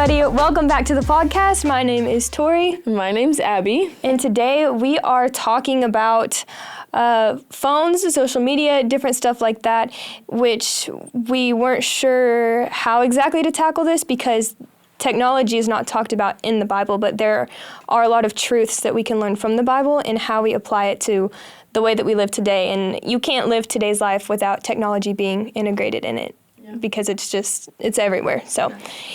everybody. Welcome back to the podcast. My name is Tori. My name's Abby. And today we are talking about phones, social media, different stuff like that, which we weren't sure how exactly to tackle this because technology is not talked about in the Bible, but there are a lot of truths that we can learn from the Bible and how we apply it to the way that we live today. And you can't live today's life without technology being integrated in it. Because it's everywhere. So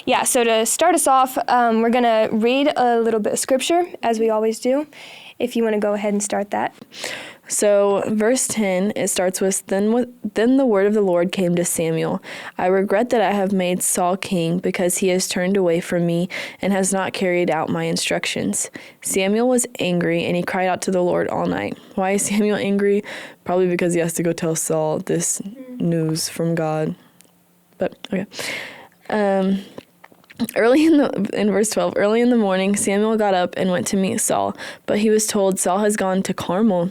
to start us off, we're going to read a little bit of scripture, as we always do, if you want to go ahead and start that. So verse 10, it starts with, Then the word of the Lord came to Samuel. I regret that I have made Saul king because he has turned away from me and has not carried out my instructions. Samuel was angry and he cried out to the Lord all night. Why is Samuel angry? Probably because he has to go tell Saul this news from God. But, okay. In verse 12, early in the morning, Samuel got up and went to meet Saul, but he was told Saul has gone to Carmel.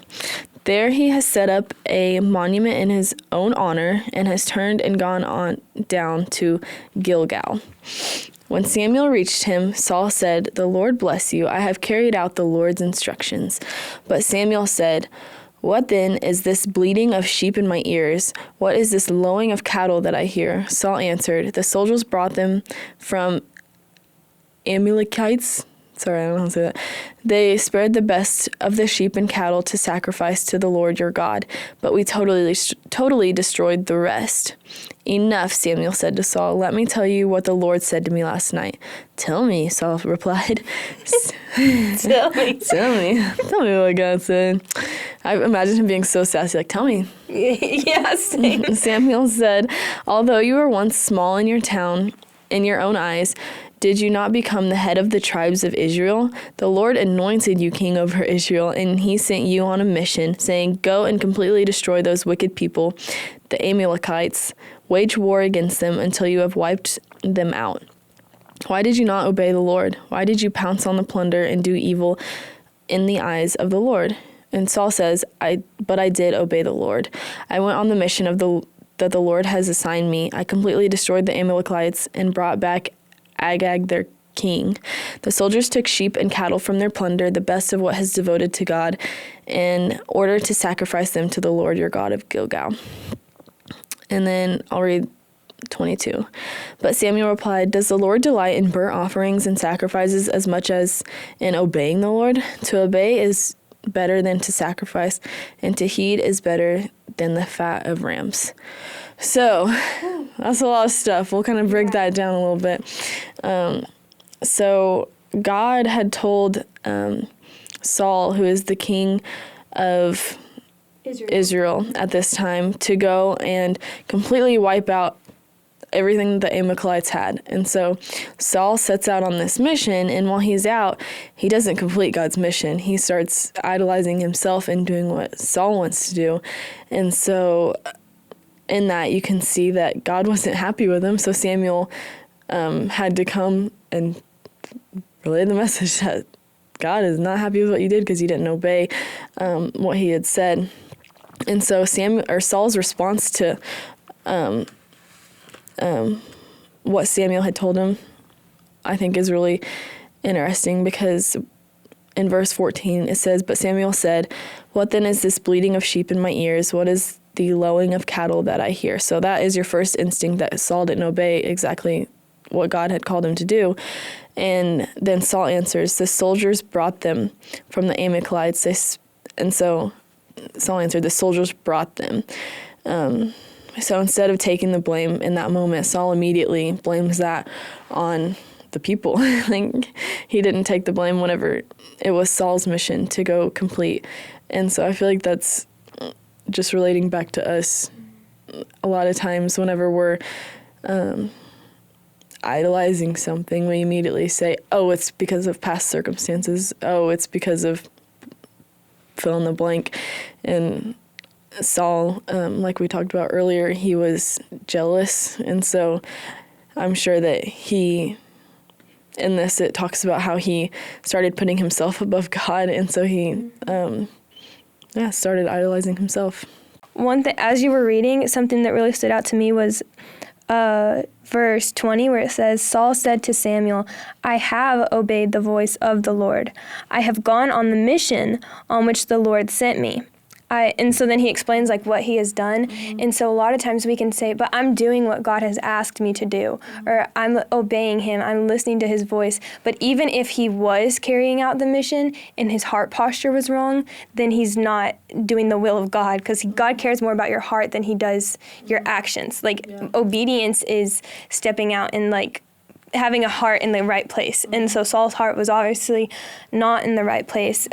There he has set up a monument in his own honor and has turned and gone on down to Gilgal. When Samuel reached him, Saul said, "The Lord bless you. I have carried out the Lord's instructions." But Samuel said, "What then is this bleating of sheep in my ears? What is this lowing of cattle that I hear?" Saul answered, "The soldiers brought them from Amalekites." Sorry, I don't know how to say that. "They spared the best of the sheep and cattle to sacrifice to the Lord your God, but we totally destroyed the rest." "Enough," Samuel said to Saul. "Let me tell you what the Lord said to me last night." "Tell me," Saul replied. Tell me. Tell me what God said. I imagine him being so sassy, like, "Tell me." Yeah, same. Samuel said, "Although you were once small in your town, in your own eyes, did you not become the head of the tribes of Israel? The Lord anointed you king over Israel, and he sent you on a mission, saying, 'Go and completely destroy those wicked people, the Amalekites. Wage war against them until you have wiped them out.' Why did you not obey the Lord? Why did you pounce on the plunder and do evil in the eyes of the Lord?" And Saul says, But I did obey the Lord. I went on the mission that the Lord has assigned me. I completely destroyed the Amalekites and brought back Agag, their king. The soldiers took sheep and cattle from their plunder, the best of what is devoted to God, in order to sacrifice them to the Lord your God of Gilgal." And then I'll read 22. But Samuel replied, "Does the Lord delight in burnt offerings and sacrifices as much as in obeying the Lord? To obey is better than to sacrifice, and to heed is better than the fat of rams." So that's a lot of stuff. We'll kind of break that down a little bit. So God had told Saul, who is the king of Israel at this time, to go and completely wipe out everything the Amalekites had. And so Saul sets out on this mission, and while he's out, he doesn't complete God's mission. He starts idolizing himself and doing what Saul wants to do. And so in that, you can see that God wasn't happy with him. So Samuel had to come and relay the message that God is not happy with what you did because you didn't obey what he had said. And so Saul's response to what Samuel had told him, I think, is really interesting, because in verse 14 it says, "But Samuel said, 'What then is this bleating of sheep in my ears? What is the lowing of cattle that I hear?'" So that is your first instinct, that Saul didn't obey exactly what God had called him to do. And then Saul answers, "The soldiers brought them from the Amalekites." And so Saul answered, "The soldiers brought them." So instead of taking the blame in that moment, Saul immediately blames that on the people. Like, he didn't take the blame whenever it was Saul's mission to go complete. And so I feel like that's just relating back to us. A lot of times whenever we're idolizing something, we immediately say, "Oh, it's because of past circumstances. Oh, it's because of fill in the blank." And Saul, like we talked about earlier, he was jealous. And so I'm sure that in this, it talks about how he started putting himself above God. And so he started idolizing himself. One thing, as you were reading, something that really stood out to me was verse 20 where it says, Saul said to Samuel, I have obeyed the voice of the Lord. I have gone on the mission on which the Lord sent me. And so then he explains like what he has done. Mm-hmm. And so a lot of times we can say, but I'm doing what God has asked me to do, or I'm obeying him, I'm listening to his voice. But even if he was carrying out the mission and his heart posture was wrong, then he's not doing the will of God, because God cares more about your heart than he does your actions. Like obedience is stepping out and like having a heart in the right place. And so Saul's heart was obviously not in the right place.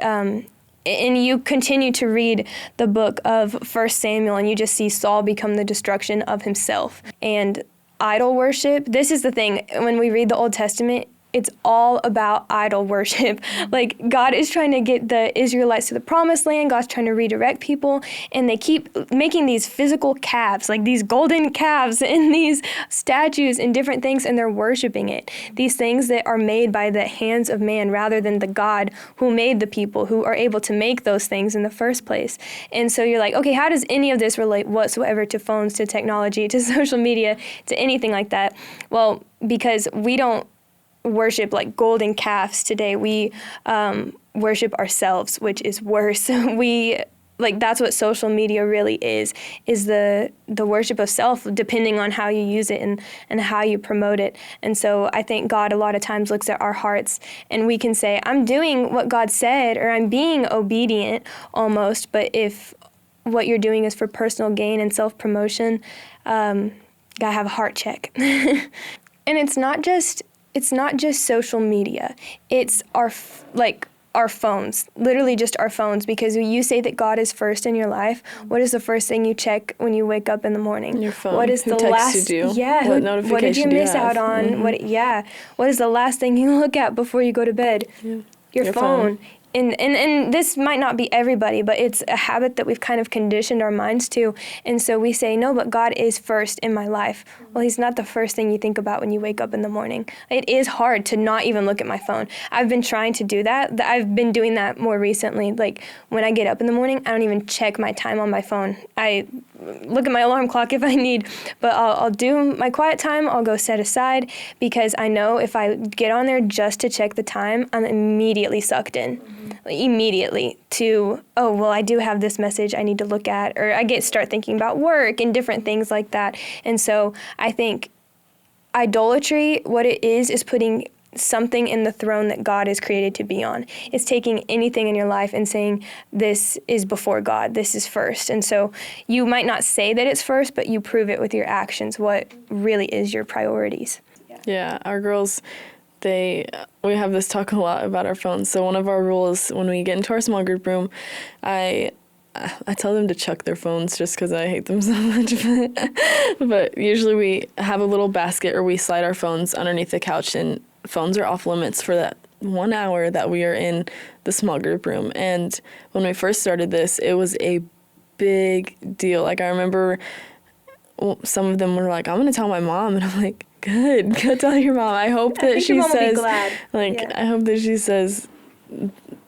And you continue to read the book of 1 Samuel, and you just see Saul become the destruction of himself. And idol worship, this is the thing, when we read the Old Testament, it's all about idol worship. Like, God is trying to get the Israelites to the promised land. God's trying to redirect people. And they keep making these physical calves, like these golden calves and these statues and different things, and they're worshiping it. These things that are made by the hands of man rather than the God who made the people, who are able to make those things in the first place. And so you're like, okay, how does any of this relate whatsoever to phones, to technology, to social media, to anything like that? Well, because we don't worship like golden calves today. We worship ourselves, which is worse. That's what social media really is the worship of self, depending on how you use it and how you promote it. And so I think God a lot of times looks at our hearts, and we can say, I'm doing what God said, or I'm being obedient almost, but if what you're doing is for personal gain and self-promotion, gotta have a heart check. And it's not just social media. It's our phones, literally just our phones, because when you say that God is first in your life, what is the first thing you check when you wake up in the morning? Your phone. What is Who the texted you? Yeah, what notification what did you miss have? out on? Mm-hmm. What is the last thing you look at before you go to bed? Yeah. Your phone. And this might not be everybody, but it's a habit that we've kind of conditioned our minds to. And so we say, no, but God is first in my life. Well, he's not the first thing you think about when you wake up in the morning. It is hard to not even look at my phone. I've been trying to do that. I've been doing that more recently. Like when I get up in the morning, I don't even check my time on my phone. I look at my alarm clock if I need, but I'll do my quiet time. I'll go set aside, because I know if I get on there just to check the time, I'm immediately sucked in. Immediately to, oh, well, I do have this message I need to look at, or I start thinking about work and different things like that. And so I think idolatry, what it is putting something in the throne that God is created to be on. It's taking anything in your life and saying, this is before God, this is first. And so you might not say that it's first, but you prove it with your actions, what really is your priorities. Yeah, our girls, we have this talk a lot about our phones. So one of our rules when we get into our small group room, I tell them to chuck their phones just because I hate them so much. But usually we have a little basket, or we slide our phones underneath the couch, and phones are off limits for that 1 hour that we are in the small group room. And when we first started this, it was a big deal. Like, I remember some of them were like, I'm going to tell my mom. And I'm like, Good. Go tell your mom. I hope that she says, I hope that she says,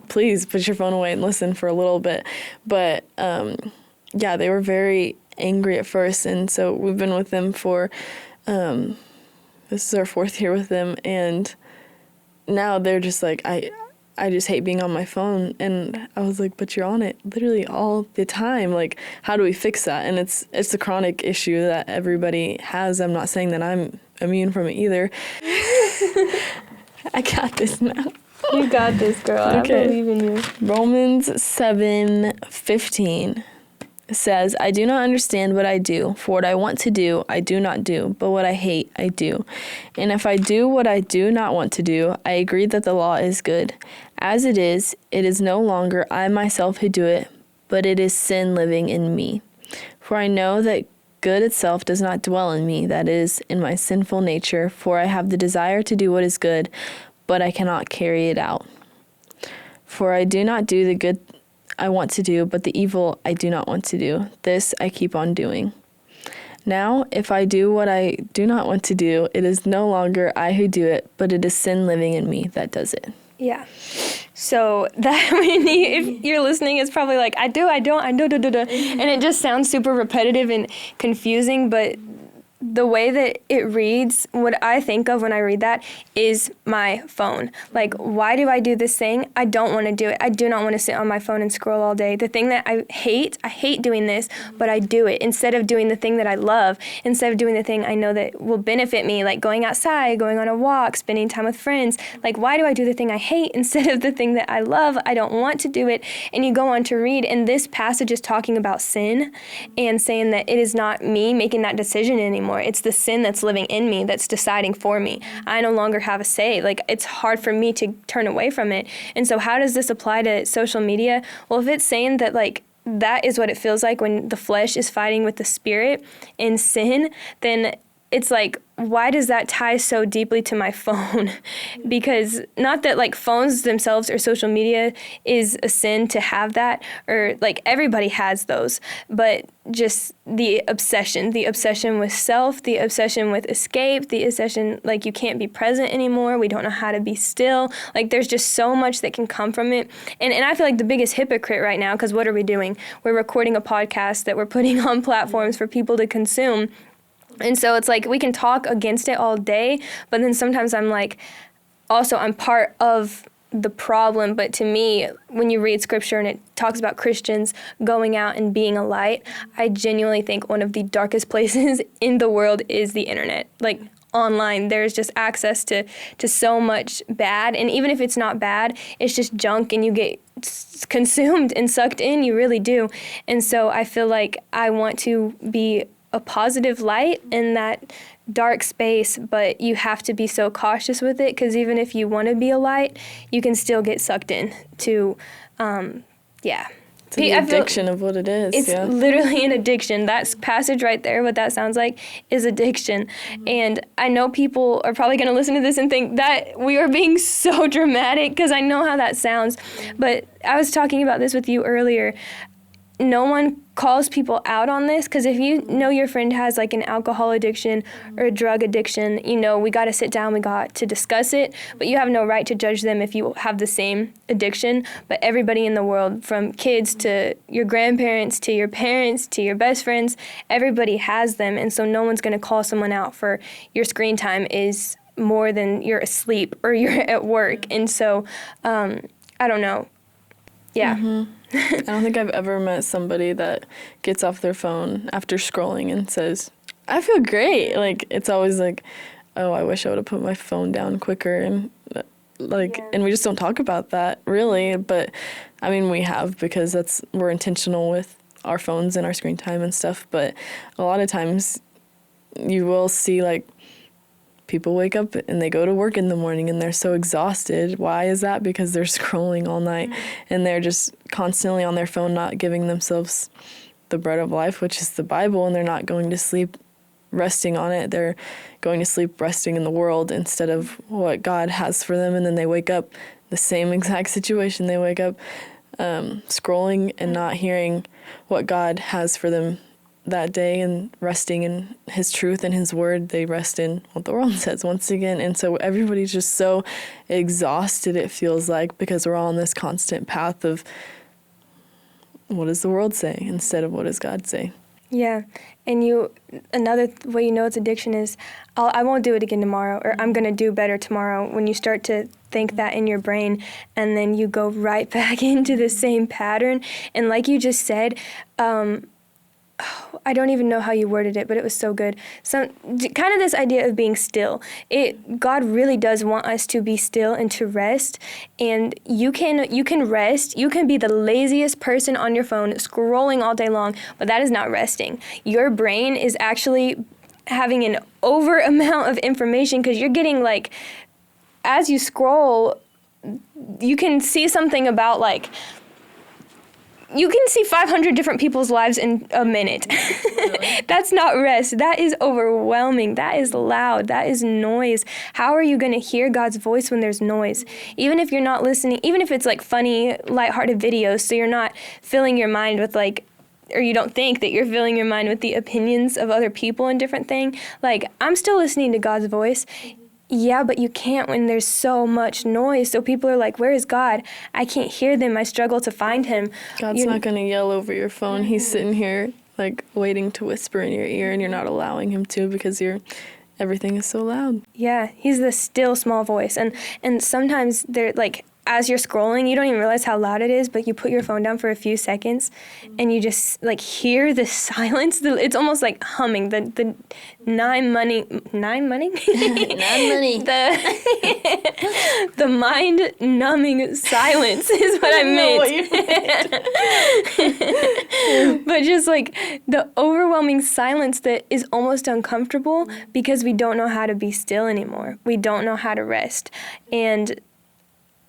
please put your phone away and listen for a little bit. But, they were very angry at first. And so we've been with them for, this is our 4th year with them. And now they're just like, I just hate being on my phone. And I was like, but you're on it literally all the time. Like, how do we fix that? And it's a chronic issue that everybody has. I'm not saying that I'm immune from it either. I got this now. You got this, girl. Okay. I believe in you. Romans 7:15 says, I do not understand what I do, for what I want to do, I do not do, but what I hate, I do. And if I do what I do not want to do, I agree that the law is good. As it is no longer I myself who do it, but it is sin living in me. For I know that good itself does not dwell in me, that is, in my sinful nature, for I have the desire to do what is good, but I cannot carry it out. For I do not do the good I want to do, but the evil I do not want to do. This I keep on doing. Now, if I do what I do not want to do, it is no longer I who do it, but it is sin living in me that does it. Yeah. So that if you're listening, it's probably like, I do. And it just sounds super repetitive and confusing, but the way that it reads, what I think of when I read that is my phone. Like, why do I do this thing? I don't want to do it. I do not want to sit on my phone and scroll all day. The thing that I hate doing this, but I do it instead of doing the thing that I love, instead of doing the thing I know that will benefit me, like going outside, going on a walk, spending time with friends. Like, why do I do the thing I hate instead of the thing that I love? I don't want to do it. And you go on to read, and this passage is talking about sin and saying that it is not me making that decision anymore. It's the sin that's living in me that's deciding for me. I no longer have a say. Like, it's hard for me to turn away from it. And so how does this apply to social media? Well, if it's saying that, like, that is what it feels like when the flesh is fighting with the spirit in sin, then it's like, why does that tie so deeply to my phone? Because not that like phones themselves or social media is a sin to have that, or like everybody has those, but just the obsession with self, the obsession with escape, the obsession like you can't be present anymore. We don't know how to be still. Like there's just so much that can come from it. And I feel like the biggest hypocrite right now, because what are we doing? We're recording a podcast that we're putting on platforms for people to consume. And so it's like we can talk against it all day, but then sometimes I'm like, also I'm part of the problem. But to me, when you read scripture and it talks about Christians going out and being a light, I genuinely think one of the darkest places in the world is the internet. Like online, there's just access to so much bad. And even if it's not bad, it's just junk and you get consumed and sucked in, you really do. And so I feel like I want to be a positive light in that dark space, but you have to be so cautious with it, because even if you want to be a light, you can still get sucked in to, It's the addiction of what it is. It's literally an addiction. That passage right there, what that sounds like, is addiction. And I know people are probably going to listen to this and think that we are being so dramatic, because I know how that sounds. But I was talking about this with you earlier. No one calls people out on this, because if you know your friend has like an alcohol addiction or a drug addiction, you know, we got to sit down, we got to discuss it, but you have no right to judge them if you have the same addiction. But everybody in the world, from kids to your grandparents to your parents to your best friends, everybody has them. And so no one's going to call someone out for your screen time is more than you're asleep or you're at work. And so I don't know. Yeah. Mm-hmm. I don't think I've ever met somebody that gets off their phone after scrolling and says, I feel great. Like, it's always like, oh, I wish I would have put my phone down quicker. And and we just don't talk about that really. But I mean, we have, because we're intentional with our phones and our screen time and stuff. But a lot of times you will see like people wake up and they go to work in the morning and they're so exhausted. Why is that? Because they're scrolling all night and they're just constantly on their phone, not giving themselves the bread of life, which is the Bible, and they're not going to sleep resting on it. They're going to sleep resting in the world instead of what God has for them. And then they wake up the same exact situation. They wake up scrolling and not hearing what God has for them that day, and resting in his truth and his word. They rest in what the world says once again. And so everybody's just so exhausted, it feels like, because we're all on this constant path of what does the world say instead of what does God say. Yeah. And another way you know it's addiction is, I won't do it again tomorrow, or I'm going to do better tomorrow. When you start to think that in your brain, and then you go right back into the same pattern. And like you just said, I don't even know how you worded it, but it was so good. So kind of this idea of being still. God really does want us to be still and to rest. And you can rest. You can be the laziest person on your phone scrolling all day long, but that is not resting. Your brain is actually having an over amount of information, because you're getting like, as you scroll, you can see something about like, you can see 500 different people's lives in a minute. That's not rest. That is overwhelming. That is loud. That is noise. How are you going to hear God's voice when there's noise? Even if you're not listening, even if it's like funny, lighthearted videos, so you're not filling your mind with like, or you don't think that you're filling your mind with the opinions of other people and different thing. Like, I'm still listening to God's voice. Yeah, but you can't when there's so much noise. So people are like, where is God? I can't hear them. I struggle to find him. God's not going to yell over your phone. He's sitting here like waiting to whisper in your ear, and you're not allowing him to because everything is so loud. Yeah, he's the still small voice. And sometimes they're like, as you're scrolling, you don't even realize how loud it is, but you put your phone down for a few seconds and you just like hear the silence. It's almost like humming. The nine money Non-money. the mind numbing silence is what I meant. But just like the overwhelming silence that is almost uncomfortable because we don't know how to be still anymore. We don't know how to rest. And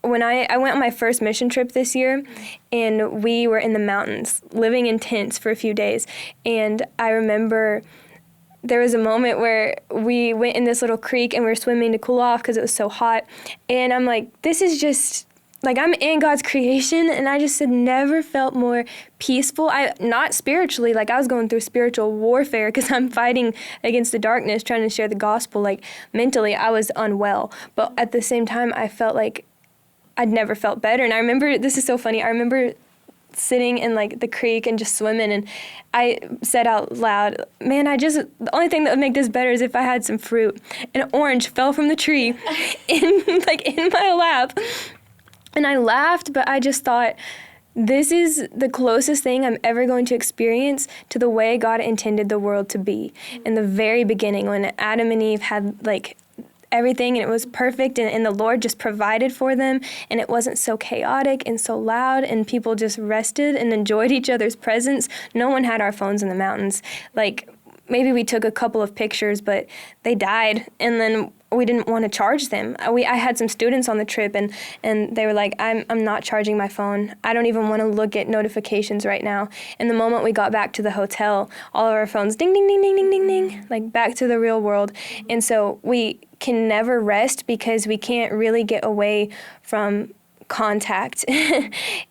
when I went on my first mission trip this year, and we were in the mountains, living in tents for a few days, and I remember there was a moment where we went in this little creek and we were swimming to cool off because it was so hot, and I'm like, this is just, like, I'm in God's creation, and I just had never felt more peaceful. Not spiritually, like I was going through spiritual warfare because I'm fighting against the darkness, trying to share the gospel. Like mentally, I was unwell, but at the same time, I felt like I'd never felt better. And I remember, this is so funny, I remember sitting in like the creek and just swimming, and I said out loud, man, the only thing that would make this better is if I had some fruit. An orange fell from the tree in my lap. And I laughed, but I just thought, this is the closest thing I'm ever going to experience to the way God intended the world to be. In the very beginning, when Adam and Eve had like everything and it was perfect, and the Lord just provided for them, and it wasn't so chaotic and so loud, and people just rested and enjoyed each other's presence. No one had our phones in the mountains. Like, maybe we took a couple of pictures, but they died, and then we didn't want to charge them. I had some students on the trip, and they were like, I'm not charging my phone. I don't even want to look at notifications right now. And the moment we got back to the hotel, all of our phones, ding, ding, ding, ding, ding, ding, ding, like back to the real world. And so we can never rest because we can't really get away from contact.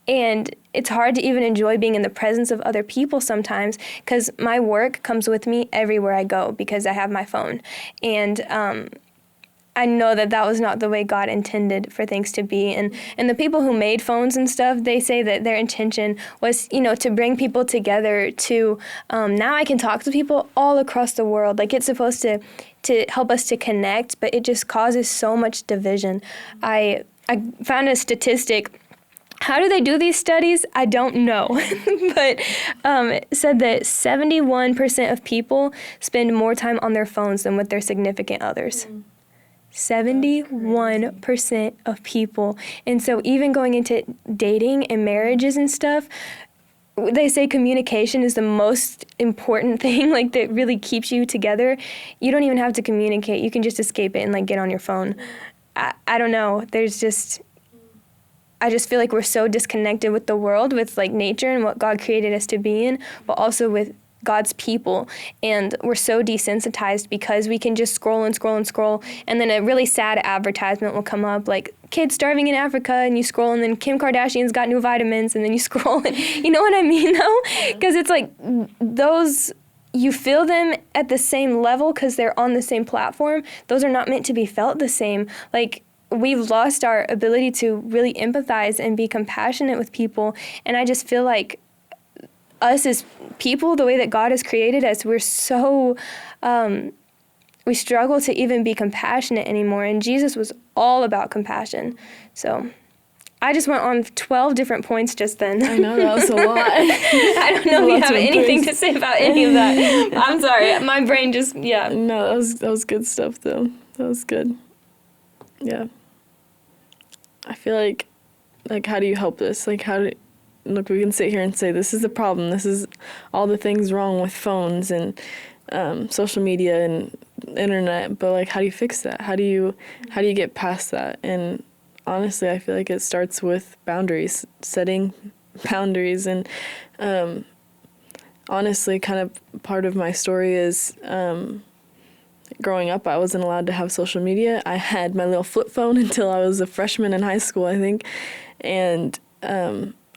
And it's hard to even enjoy being in the presence of other people sometimes, because my work comes with me everywhere I go because I have my phone. And I know that was not the way God intended for things to be. And the people who made phones and stuff, they say that their intention was, to bring people together to, now I can talk to people all across the world. Like, it's supposed to help us to connect, but it just causes so much division. I found a statistic. How do they do these studies? I don't know. But it said that 71% of people spend more time on their phones than with their significant others. 71% of people. And so even going into dating and marriages and stuff, they say communication is the most important thing, like, that really keeps you together. You don't even have to communicate. You can just escape it and, like, get on your phone. I don't know. I just feel like we're so disconnected with the world, with, like, nature and what God created us to be in, but also with God's people, and we're so desensitized because we can just scroll and scroll and scroll, and then a really sad advertisement will come up, like kids starving in Africa, and you scroll, and then Kim Kardashian's got new vitamins, and then you scroll, and you know what I mean, though? Because it's like those, you feel them at the same level because they're on the same platform. Those are not meant to be felt the same. Like, we've lost our ability to really empathize and be compassionate with people, and I just feel like us as people, the way that God has created us, we're so, we struggle to even be compassionate anymore. And Jesus was all about compassion. So I just went on 12 different points just then. I know, that was a lot. I don't know if you have anything to say about any of that. I'm sorry. My brain just, yeah. No, that was good stuff, though. That was good. Yeah. I feel like, how do you help this? Like, look, we can sit here and say, this is the problem. This is all the things wrong with phones and social media and internet. But, like, how do you fix that? How do you get past that? And honestly, I feel like it starts with boundaries, setting boundaries. And honestly, kind of part of my story is growing up, I wasn't allowed to have social media. I had my little flip phone until I was a freshman in high school, I think. And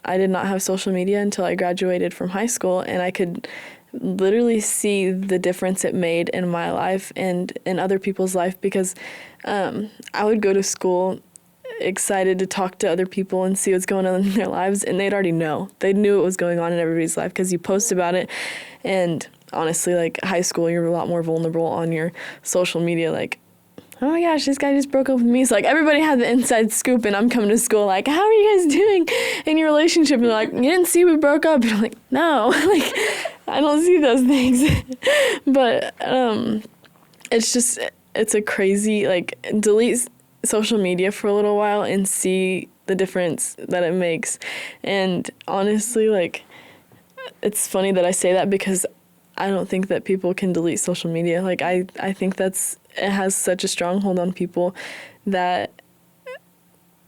I did not have social media until I graduated from high school, and I could literally see the difference it made in my life and in other people's life, because I would go to school excited to talk to other people and see what's going on in their lives, and they'd already know. They knew what was going on in everybody's life because you post about it. And honestly, like high school, you're a lot more vulnerable on your social media, like, oh my gosh, this guy just broke up with me. So like everybody had the inside scoop, and I'm coming to school like, how are you guys doing in your relationship? And they're like, you didn't see we broke up? And I'm like, no, like I don't see those things. But it's a crazy, like, delete social media for a little while and see the difference that it makes. And honestly, like, it's funny that I say that because I don't think that people can delete social media. Like, I think it has such a stronghold on people that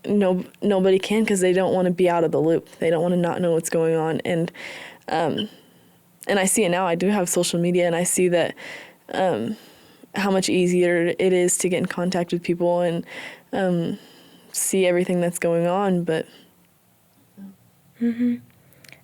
nobody can, because they don't want to be out of the loop. They don't want to not know what's going on. And I see it now. I do have social media, and I see that how much easier it is to get in contact with people and see everything that's going on. But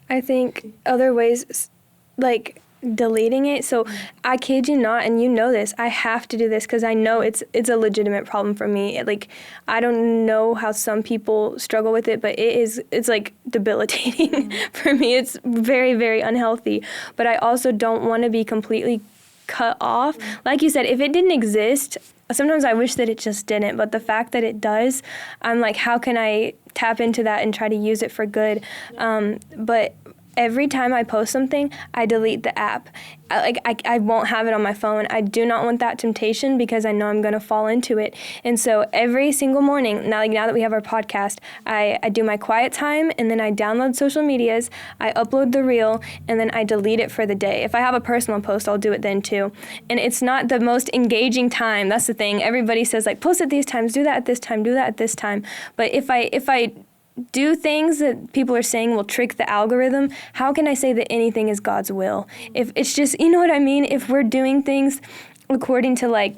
I think other ways, like deleting it. So I kid you not, and you know this, I have to do this because I know it's a legitimate problem for me. Like, I don't know how some people struggle with it, but it's like debilitating for me. It's very, very unhealthy. But I also don't want to be completely cut off. Like you said, if it didn't exist, sometimes I wish that it just didn't, but the fact that it does, I'm like, how can I tap into that and try to use it for good? But every time I post something, I delete the app. I won't have it on my phone. I do not want that temptation because I know I'm going to fall into it. And so every single morning, now that we have our podcast, I do my quiet time, and then I download social medias, I upload the reel, and then I delete it for the day. If I have a personal post, I'll do it then too. And it's not the most engaging time. That's the thing. Everybody says, like, post at these times, do that at this time, do that at this time. But if I do things that people are saying will trick the algorithm, how can I say that anything is God's will? If it's just, you know what I mean? If we're doing things according to, like,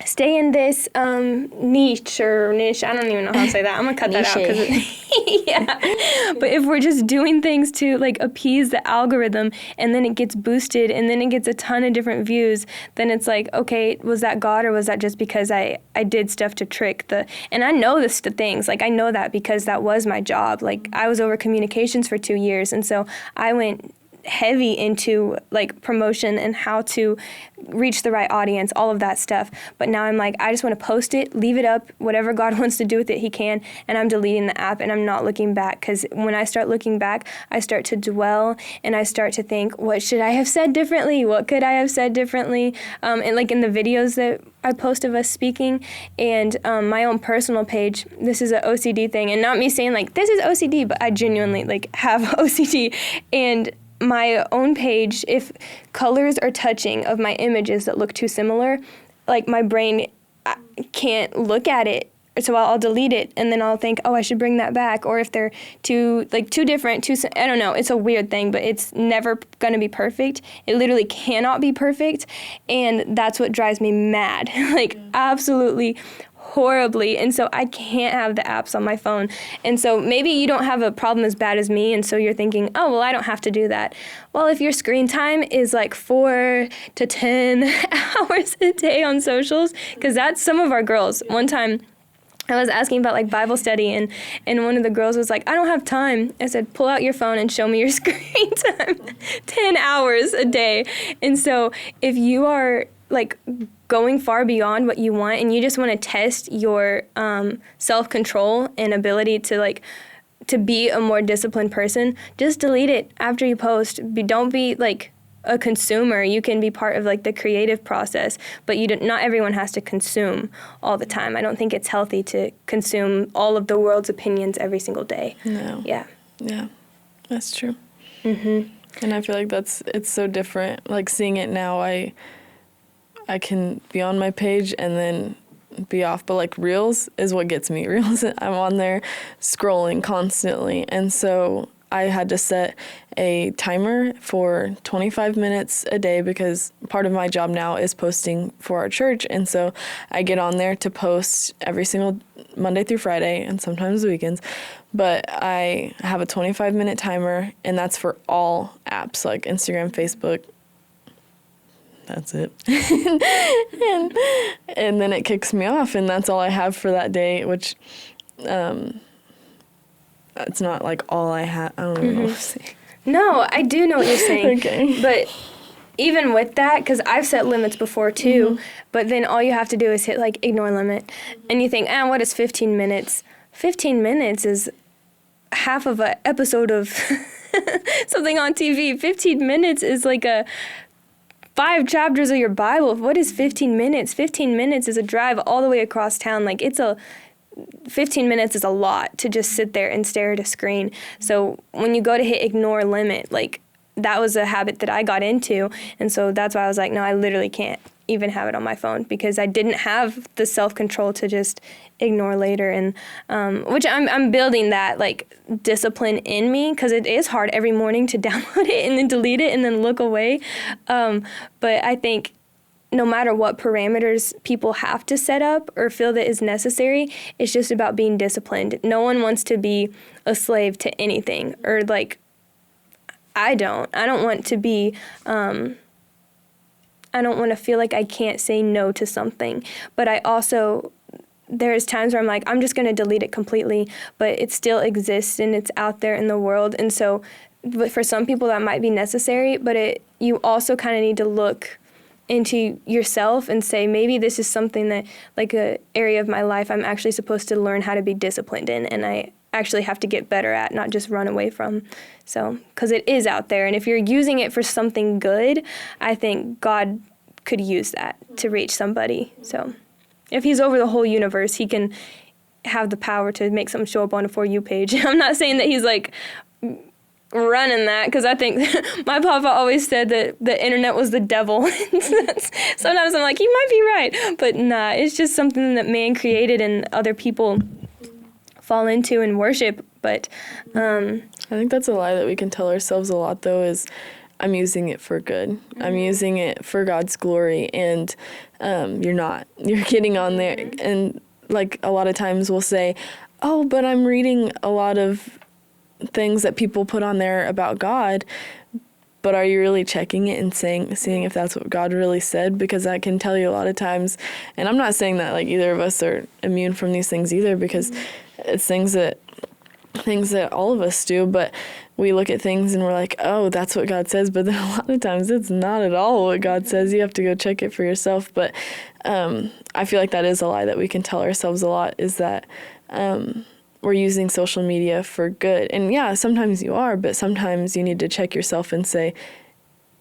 stay in this niche, I don't even know how to say that. I'm going to cut that out. Yeah. But if we're just doing things to, like, appease the algorithm, and then it gets boosted, and then it gets a ton of different views, then it's like, okay, was that God, or was that just because I did stuff to trick and I know the things. Like, I know that because that was my job. Like, I was over communications for 2 years, and so I went heavy into, like, promotion and how to reach the right audience, all of that stuff. But now I'm like, I just want to post it, leave it up, whatever God wants to do with it, he can, and I'm deleting the app, and I'm not looking back, because when I start looking back, I start to dwell, and I start to think, what should I have said differently? What could I have said differently? And like in the videos that I post of us speaking, and my own personal page, this is an OCD thing, and not me saying, like, this is OCD, but I genuinely, like, have OCD. And my own page, if colors are touching of my images that look too similar, like, my brain can't look at it, so I'll delete it, and then I'll think, oh, I should bring that back. Or if they're too different, I don't know, it's a weird thing, but it's never going to be perfect. It literally cannot be perfect, and that's what drives me mad, like, absolutely horribly. And so I can't have the apps on my phone. And so maybe you don't have a problem as bad as me, and so you're thinking, oh, well, I don't have to do that. Well, if your screen time is like 4 to 10 hours a day on socials, because that's some of our girls. One time I was asking about, like, Bible study, and one of the girls was like, I don't have time. I said, pull out your phone and show me your screen time. 10 hours a day. And so if you are, like, going far beyond what you want, and you just want to test your self-control and ability to, like, to be a more disciplined person, just delete it after you post. Don't be, like, a consumer. You can be part of, like, the creative process, but not everyone has to consume all the time. I don't think it's healthy to consume all of the world's opinions every single day. No. Yeah, that's true. And I feel like it's so different. Like, seeing it now, I can be on my page and then be off, but, like, Reels is what gets me. Reels, I'm on there scrolling constantly, and so I had to set a timer for 25 minutes a day, because part of my job now is posting for our church, and so I get on there to post every single Monday through Friday, and sometimes weekends, but I have a 25-minute timer, and that's for all apps, like Instagram, Facebook. That's it. and then it kicks me off, and that's all I have for that day, which It's not like all I have. I don't even know what I'm saying. No, I do know what you're saying. Okay. But even with that, because I've set limits before too, but then all you have to do is hit like ignore limit. And you think, what is 15 minutes? 15 minutes is half of an episode of something on TV. 15 minutes is like 5 chapters of your Bible. What is 15 minutes? 15 minutes is a drive all the way across town. 15 minutes is a lot to just sit there and stare at a screen. So when you go to hit ignore limit, that was a habit that I got into. And so that's why I was like, no, I literally can't even have it on my phone, because I didn't have the self-control to just ignore later. And which I'm building that discipline in me, because it is hard every morning to download it and then delete it and then look away. But I think no matter what parameters people have to set up or feel that is necessary, it's just about being disciplined. No one wants to be a slave to anything, or I don't want to be, I don't want to feel like I can't say no to something. But there's times where I'm like, I'm just going to delete it completely, but it still exists and it's out there in the world. And so for some people that might be necessary, but you also kind of need to look into yourself and say, maybe this is something that, a area of my life I'm actually supposed to learn how to be disciplined in, and I actually have to get better at, not just run away from. So, because it is out there, and if you're using it for something good, I think God could use that to reach somebody. So, if he's over the whole universe, he can have the power to make something show up on a For You page. I'm not saying that he's running that, because I think my papa always said that the internet was the devil. Sometimes I'm like, he might be right, but nah, it's just something that man created and other people fall into and worship. But I think that's a lie that we can tell ourselves a lot, though, is I'm using it for good. I'm using it for God's glory, and you're not. You're getting on there, and a lot of times we'll say, oh, but I'm reading a lot of things that people put on there about God, but are you really checking it and seeing if that's what God really said? Because I can tell you a lot of times, and I'm not saying that either of us are immune from these things either, because it's things that all of us do, but we look at things and we're like, oh, that's what God says, but then a lot of times it's not at all what God says. You have to go check it for yourself. But I feel like that is a lie that we can tell ourselves a lot, is that we're using social media for good. And yeah, sometimes you are, but sometimes you need to check yourself and say,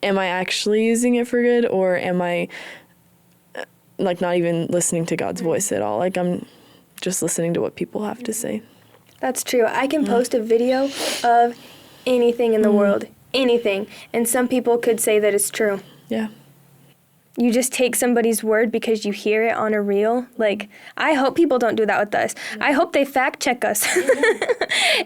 am I actually using it for good, or am I not even listening to God's voice at all? I'm just listening to what people have to say. That's true. I can post a video of anything in the world, anything, and some people could say that it's true. Yeah. You just take somebody's word because you hear it on a reel. I hope people don't do that with us. I hope they fact check us.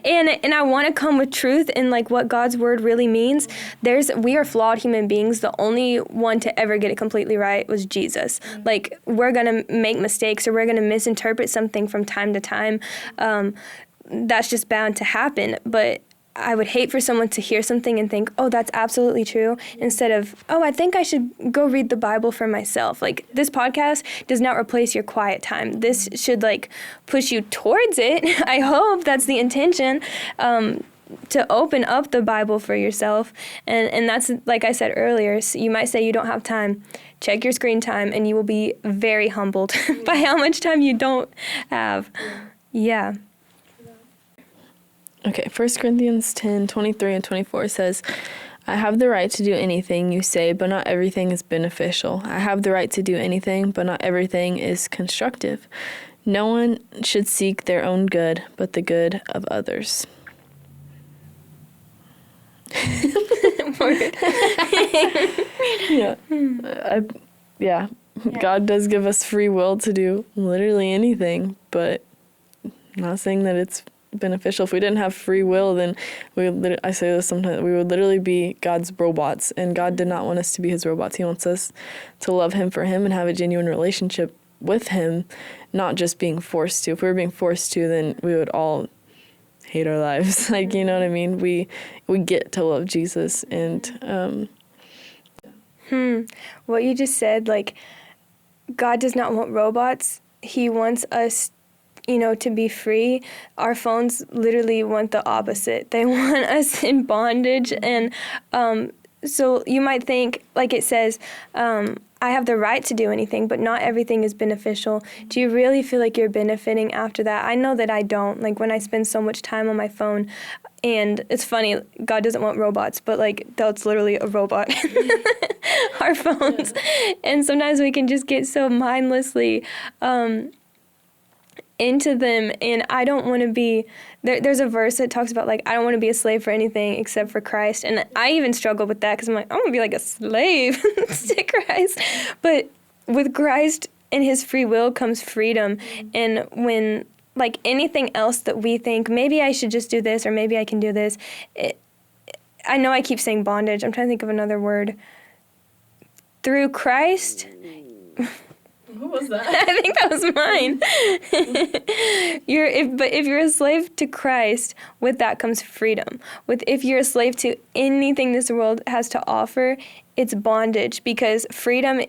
And I want to come with truth and what God's word really means. We are flawed human beings. The only one to ever get it completely right was Jesus. We're going to make mistakes, or we're going to misinterpret something from time to time. That's just bound to happen. But I would hate for someone to hear something and think, oh, that's absolutely true, instead of, oh, I think I should go read the Bible for myself. This podcast does not replace your quiet time. This should push you towards it. I hope that's the intention, to open up the Bible for yourself. And that's, like I said earlier, so you might say you don't have time. Check your screen time and you will be very humbled by how much time you don't have. Yeah. Okay, 1 Corinthians 10:23 and 24 says, I have the right to do anything you say, but not everything is beneficial. I have the right to do anything, but not everything is constructive. No one should seek their own good, but the good of others. Yeah. God does give us free will to do literally anything, but I'm not saying that it's beneficial. If we didn't have free will, then I say this sometimes, we would literally be God's robots, and God did not want us to be his robots. He wants us to love him for him and have a genuine relationship with him, not just being forced to. If we were being forced to, then we would all hate our lives. You know what I mean? We get to love Jesus. And what you just said, God does not want robots. He wants us to be free, our phones literally want the opposite. They want us in bondage. And so you might think, like it says, I have the right to do anything, but not everything is beneficial. Do you really feel like you're benefiting after that? I know that I don't. Like, when I spend so much time on my phone, and it's funny, God doesn't want robots, but like, that's literally a robot, our phones. Yeah. And sometimes we can just get so mindlessly into them, and I don't want to be, there's a verse that talks about, like, I don't want to be a slave for anything except for Christ, and I even struggle with that, because I'm like, I want to be like a slave to Christ, but with Christ and his free will comes freedom, and when, like, anything else that we think, maybe I should just do this, or maybe I can do this, I know I keep saying bondage, I'm trying to think of another word, through Christ. What was that? I think that was mine. If you're a slave to Christ, with that comes freedom. If you're a slave to anything this world has to offer, it's bondage, because freedom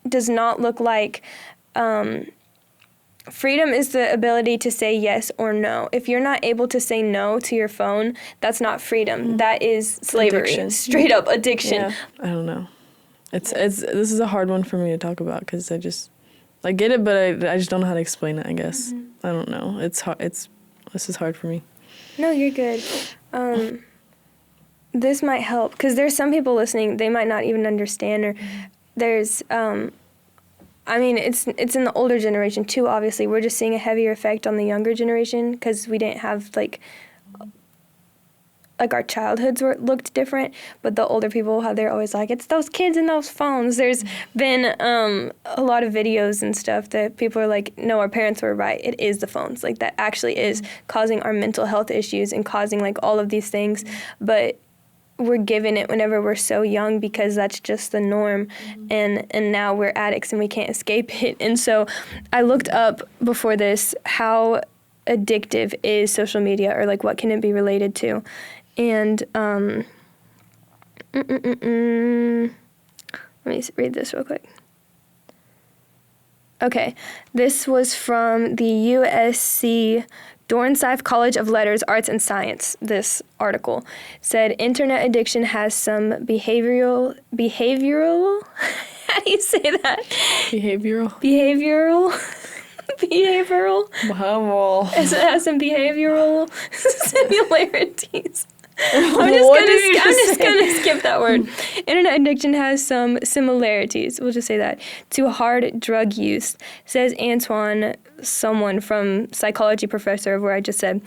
does not look like. Freedom is the ability to say yes or no. If you're not able to say no to your phone, that's not freedom. That is slavery. Addiction. Straight up addiction. Yeah. I don't know. It's this is a hard one for me to talk about, because I get it, but I just don't know how to explain it, I guess. I don't know. It's hard. This is hard for me. No, you're good. This might help, because there's some people listening, they might not even understand, or there's, it's in the older generation too, obviously. We're just seeing a heavier effect on the younger generation, because we didn't have, like our childhoods looked different, but the older people, how they're always like, it's those kids and those phones. There's been a lot of videos and stuff that people are like, no, our parents were right. It is the phones. Like, that actually is causing our mental health issues and causing, like, all of these things. But we're given it whenever we're so young, because that's just the norm. And now we're addicts and we can't escape it. And so I looked up before this how addictive is social media, or like what can it be related to. And let me read this real quick. Okay, this was from the USC Dornsife College of Letters, Arts, and Science. This article said internet addiction has some behavioral. How do you say that? Behavioral. Wow. It has some behavioral similarities. I'm just gonna skip that word. Internet addiction has some similarities, we'll just say that, to hard drug use, says Antoine, someone from psychology professor of where I just said.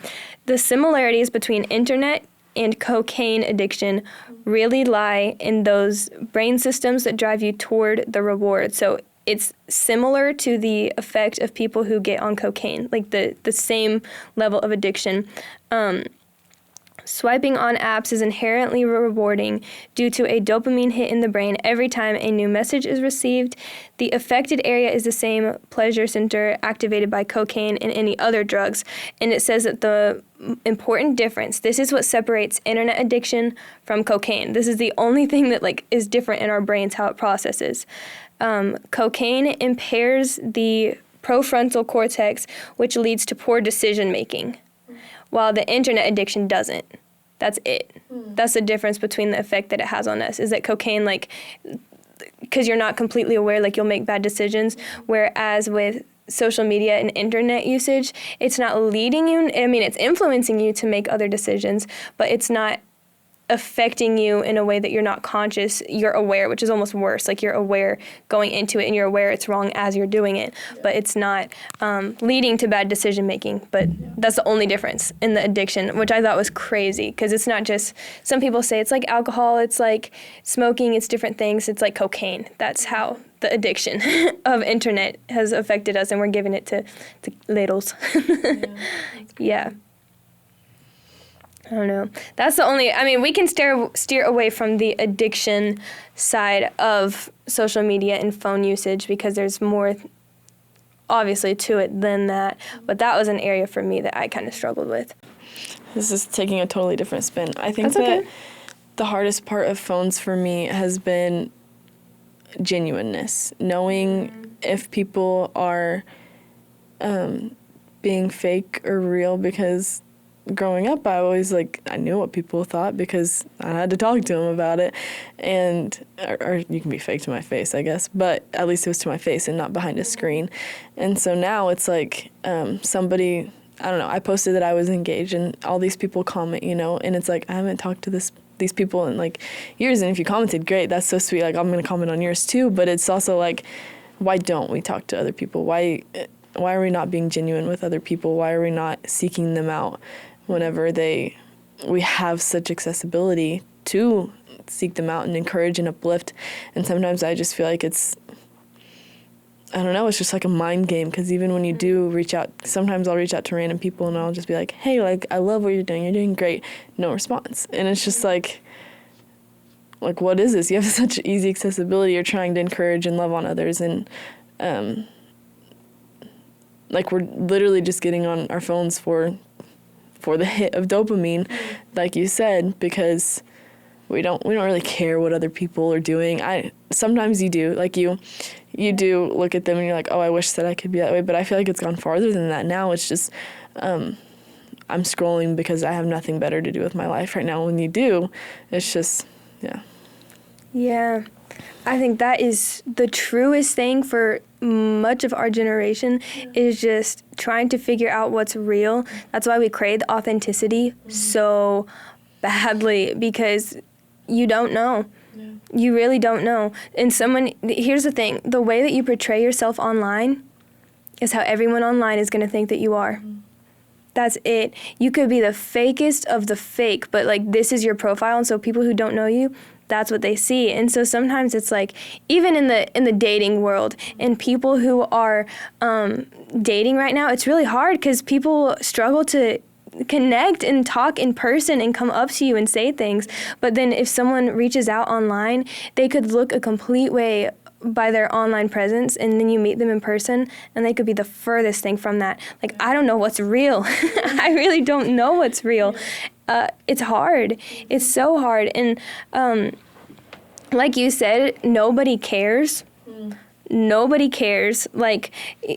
The similarities between internet and cocaine addiction really lie in those brain systems that drive you toward the reward. So it's similar to the effect of people who get on cocaine, like the same level of addiction. Swiping on apps is inherently rewarding due to a dopamine hit in the brain every time a new message is received. The affected area is the same pleasure center activated by cocaine and any other drugs. And it says that the important difference, this is what separates internet addiction from cocaine. This is the only thing that is different in our brains, how it processes. Cocaine impairs the prefrontal cortex, which leads to poor decision making, while the internet addiction doesn't. That's it. That's the difference between the effect that it has on us, is that cocaine, because you're not completely aware, you'll make bad decisions, whereas with social media and internet usage, it's not leading you, it's influencing you to make other decisions, but it's not affecting you in a way that you're not conscious. You're aware, which is almost worse. You're aware going into it, and you're aware it's wrong as you're doing it, but it's not leading to bad decision making. But that's the only difference in the addiction, which I thought was crazy, because it's not just, some people say it's like alcohol, it's like smoking, it's different things. It's like cocaine. That's how the addiction of internet has affected us, and we're giving it to ladles. Yeah. I don't know. That's the only, we can steer away from the addiction side of social media and phone usage, because there's more, obviously, to it than that. But that was an area for me that I kind of struggled with. This is taking a totally different spin. I think that the hardest part of phones for me has been genuineness, knowing if people are being fake or real, because growing up, I always, I knew what people thought because I had to talk to them about it. And, or you can be fake to my face, I guess, but at least it was to my face and not behind a screen. And so now it's somebody, I don't know, I posted that I was engaged and all these people comment, and it's I haven't talked to these people in years. And if you commented, great, that's so sweet. I'm going to comment on yours too. But it's also why don't we talk to other people? Why are we not being genuine with other people? Why are we not seeking them out whenever we have such accessibility to seek them out and encourage and uplift? And sometimes I just feel like it's just a mind game, because even when you do reach out, sometimes I'll reach out to random people and I'll just be like, hey, I love what you're doing great. No response. And it's just what is this? You have such easy accessibility. You're trying to encourage and love on others, and we're literally just getting on our phones for the hit of dopamine, like you said, because we don't really care what other people are doing. Sometimes you do, you do look at them and you're like, oh, I wish that I could be that way. But I feel like it's gone farther than that now. It's just I'm scrolling because I have nothing better to do with my life right now. When you do, it's just, yeah. Yeah. I think that is the truest thing for much of our generation, is just trying to figure out what's real. That's why we crave authenticity so badly, because you don't know. Yeah. You really don't know. And here's the thing, the way that you portray yourself online is how everyone online is going to think that you are. That's it. You could be the fakest of the fake, but this is your profile, and so people who don't know you, that's what they see. And so sometimes it's even in the dating world, and people who are dating right now, it's really hard because people struggle to connect and talk in person and come up to you and say things. But then if someone reaches out online, they could look a complete way by their online presence, and then you meet them in person and they could be the furthest thing from that. I don't know what's real. I really don't know what's real. It's hard. It's so hard. And like you said, nobody cares. Nobody cares.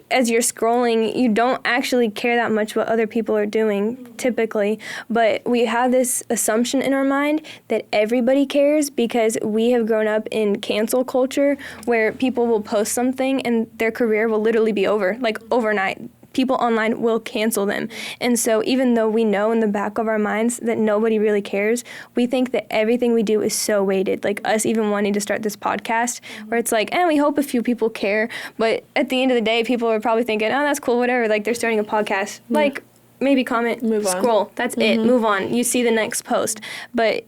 As you're scrolling, you don't actually care that much what other people are doing, typically. But we have this assumption in our mind that everybody cares, because we have grown up in cancel culture, where people will post something and their career will literally be over, overnight. People online will cancel them. And so even though we know in the back of our minds that nobody really cares, we think that everything we do is so weighted. Us even wanting to start this podcast, where it's we hope a few people care. But at the end of the day, people are probably thinking, oh, that's cool, whatever. They're starting a podcast. Maybe comment, move on. Scroll. That's it. Move on. You see the next post. But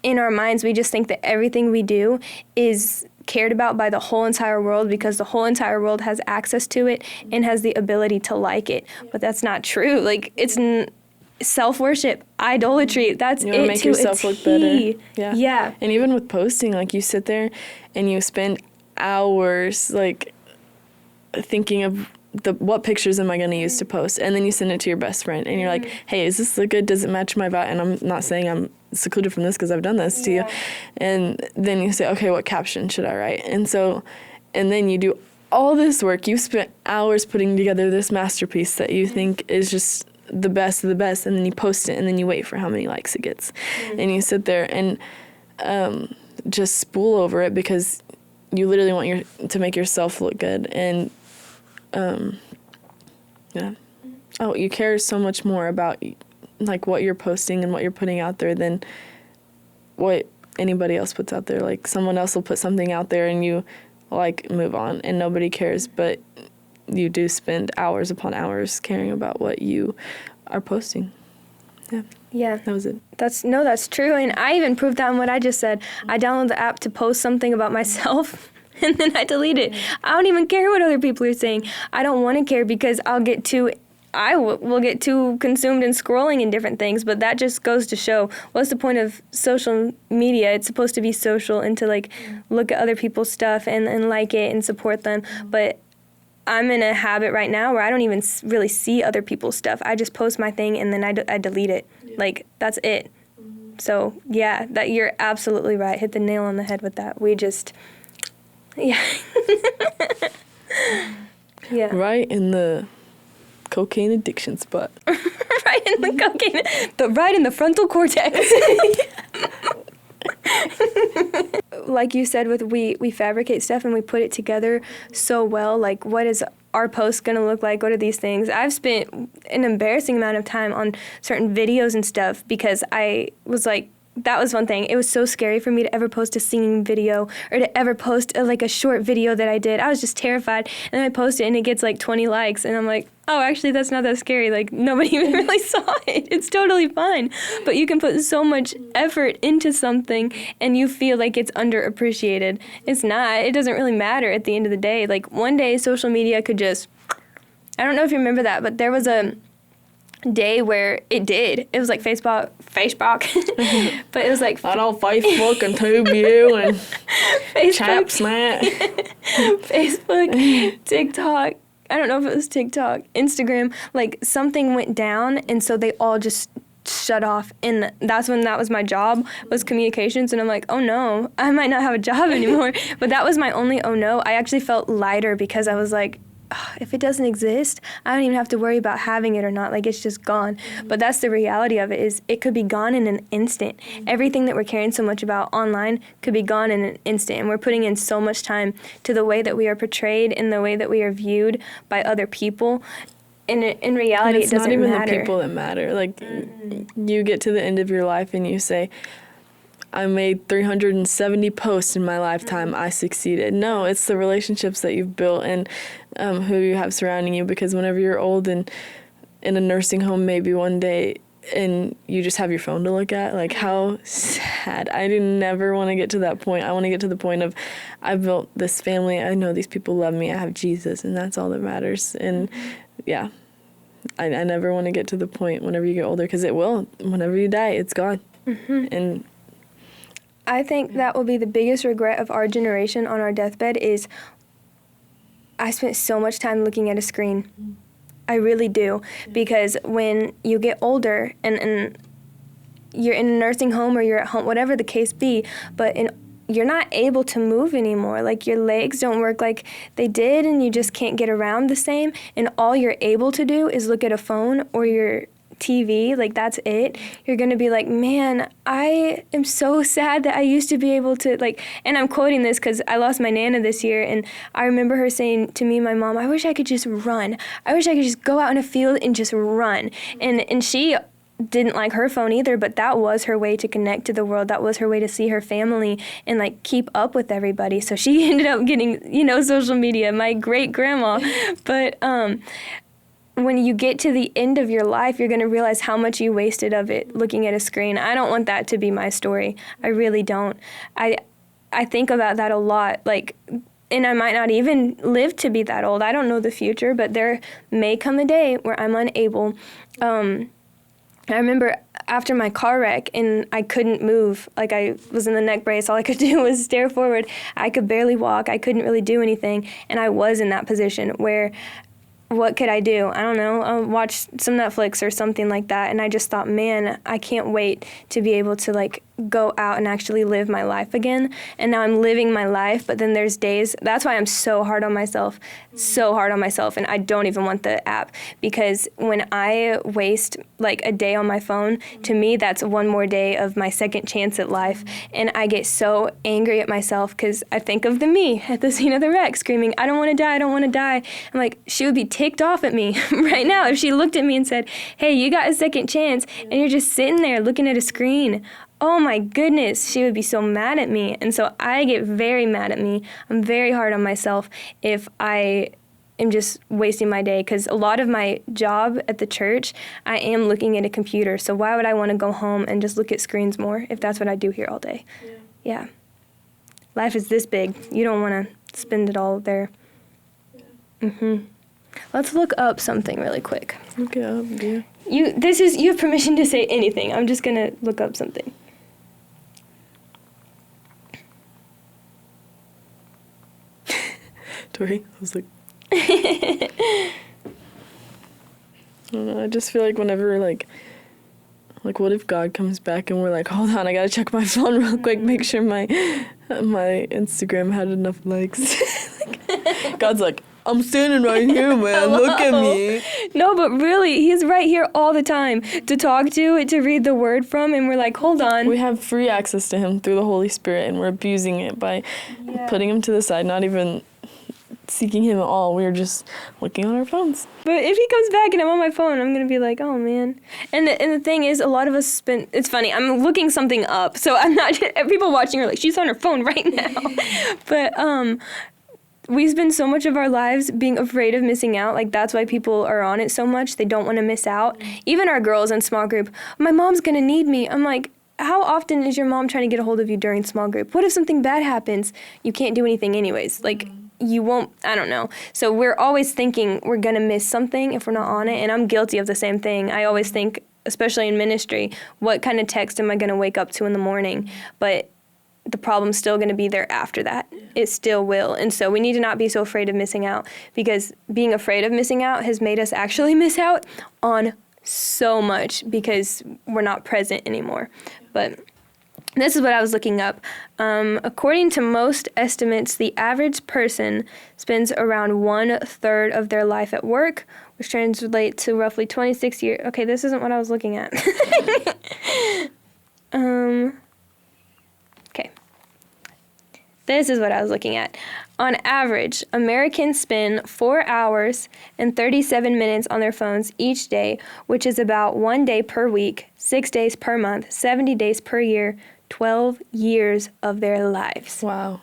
in our minds, we just think that everything we do is cared about by the whole entire world, because the whole entire world has access to it and has the ability to like it. But that's not true. It's self-worship, idolatry. That's it. You want to make yourself look better. Yeah. And even with posting, you sit there and you spend hours thinking of what pictures am I going to use to post, and then you send it to your best friend and you're like, hey, is this look good? Does it match my vibe? And I'm not saying I'm secluded from this, because I've done this to you. And then you say, okay, what caption should I write? And then you do all this work. You spent hours putting together this masterpiece that you think is just the best of the best, and then you post it, and then you wait for how many likes it gets. And you sit there and just spool over it, because you literally want to make yourself look good. And you care so much more about what you're posting and what you're putting out there than what anybody else puts out there. Someone else will put something out there and you move on and nobody cares, but you do spend hours upon hours caring about what you are posting. Yeah. That was it. That's true. And I even proved that in what I just said. I downloaded the app to post something about myself, and then I delete it. I don't even care what other people are saying. I don't want to care, because I will get too consumed in scrolling and different things. But that just goes to show, what's the point of social media? It's supposed to be social and to look at other people's stuff and like it and support them. But I'm in a habit right now where I don't even really see other people's stuff. I just post my thing and then I delete it. That's it. So yeah, that you're absolutely right. Hit the nail on the head with that. We just, yeah. Right in the cocaine addiction spot. Right in the cocaine, right in the frontal cortex. Like you said, we fabricate stuff and we put it together so well. Like, what is our post going to look like? What are these things? I've spent an embarrassing amount of time on certain videos and stuff because I was like, that was one thing. It was so scary for me to ever post a singing video or to ever post a short video that I did. I was just terrified. And then I post it and it gets like 20 likes. And I'm like, oh, actually, that's not that scary. Like, nobody even really saw it. It's totally fine. But you can put so much effort into something and you feel like it's underappreciated. It's not. It doesn't really matter at the end of the day. Like, one day social media could just, I don't know if you remember that, but there was a day where it did. It was like Facebook. But it was like I don't Facebook and tube you and Chap Snap. Facebook, TikTok. I don't know if it was TikTok, Instagram. Like, something went down, and so they all just shut off. And that's when that was my job, was communications. And I'm like, oh no, I might not have a job anymore. But that was my only oh no. I actually felt lighter because I was like, if it doesn't exist, I don't even have to worry about having it or not. Like, it's just gone. But that's the reality of it, is it could be gone in an instant. Everything that we're caring so much about online could be gone in an instant. And we're putting in so much time to the way that we are portrayed and the way that we are viewed by other people. In reality, it doesn't matter. It's not even the people that matter. Like, you get to the end of your life and you say, I made 370 posts in my lifetime. I succeeded. No, it's the relationships that you've built and who you have surrounding you. Because whenever you're old and in a nursing home, maybe one day, and you just have your phone to look at, like, how sad. I do never want to get to that point. I want to get to the point of, I built this family. I know these people love me. I have Jesus, and that's all that matters. And yeah, I never want to get to the point whenever you get older, because it will. Whenever you die, it's gone. Mm-hmm. And I think that will be the biggest regret of our generation on our deathbed is I spent so much time looking at a screen. I really do. Because when you get older and you're in a nursing home or you're at home, whatever the case be, but you're not able to move anymore. Like, your legs don't work like they did and you just can't get around the same. And all you're able to do is look at a phone or your TV, like, that's it. You're going to be like, man, I am so sad that I used to be able to, like, and I'm quoting this because I lost my Nana this year, and I remember her saying to me, my mom, I wish I could just run. I wish I could just go out in a field and just run. And she didn't like her phone either, but that was her way to connect to the world. That was her way to see her family and, like, keep up with everybody. So she ended up getting, social media, my great grandma. But, when you get to the end of your life, you're going to realize how much you wasted of it looking at a screen. I don't want that to be my story. I really don't. I think about that a lot. Like, and I might not even live to be that old. I don't know the future, but there may come a day where I'm unable. I remember after my car wreck and I couldn't move. Like, I was in the neck brace. All I could do was stare forward. I could barely walk. I couldn't really do anything. And I was in that position where, what could I do? I don't know. Watch some Netflix or something like that. And I just thought, man, I can't wait to be able to, like, go out and actually live my life again. And now I'm living my life, but then there's days. That's why I'm so hard on myself, and I don't even want the app, because when I waste, like, a day on my phone, to me, that's one more day of my second chance at life. And I get so angry at myself because I think of the me at the scene of the wreck screaming, I don't want to die, I don't want to die. I'm like, she would be ticked off at me right now if she looked at me and said, hey, you got a second chance, and you're just sitting there looking at a screen. Oh my goodness, she would be so mad at me. And so I get very mad at me. I'm very hard on myself if I am just wasting my day, because a lot of my job at the church, I am looking at a computer. So why would I want to go home and just look at screens more if that's what I do here all day? Yeah. Life is this big. You don't want to spend it all there. Let's look up something really quick. Look it up, yeah. You have permission to say anything. I'm just going to look up something. Tori, I was like, I don't know, I just feel like whenever, like, what if God comes back and we're like, hold on, I gotta check my phone real quick, make sure my Instagram had enough likes. God's like, I'm standing right here, man. Look at me. No, but really, he's right here all the time to talk to read the word from, and we're like, hold on. We have free access to him through the Holy Spirit, and we're abusing it by putting him to the side, not even seeking him at all. We're just looking on our phones. But if he comes back and I'm on my phone, I'm going to be like, oh, man. And the thing is, a lot of us it's funny, I'm looking something up, so I'm not, people watching are like, she's on her phone right now. But we spend so much of our lives being afraid of missing out. Like, that's why people are on it so much. They don't want to miss out. Even our girls in small group, my mom's going to need me. I'm like, how often is your mom trying to get a hold of you during small group? What if something bad happens? You can't do anything anyways. Like, you won't, I don't know. So we're always thinking we're going to miss something if we're not on it. And I'm guilty of the same thing. I always think, especially in ministry, what kind of text am I going to wake up to in the morning? But the problem's still going to be there after that. It still will. And so we need to not be so afraid of missing out, because being afraid of missing out has made us actually miss out on so much because we're not present anymore. But this is what I was looking up. According to most estimates, the average person spends around 1/3 of their life at work, which translates to roughly 26 years. Okay, this isn't what I was looking at. Okay. This is what I was looking at. On average, Americans spend 4 hours and 37 minutes on their phones each day, which is about 1 day per week, 6 days per month, 70 days per year, 12 years of their lives. Wow.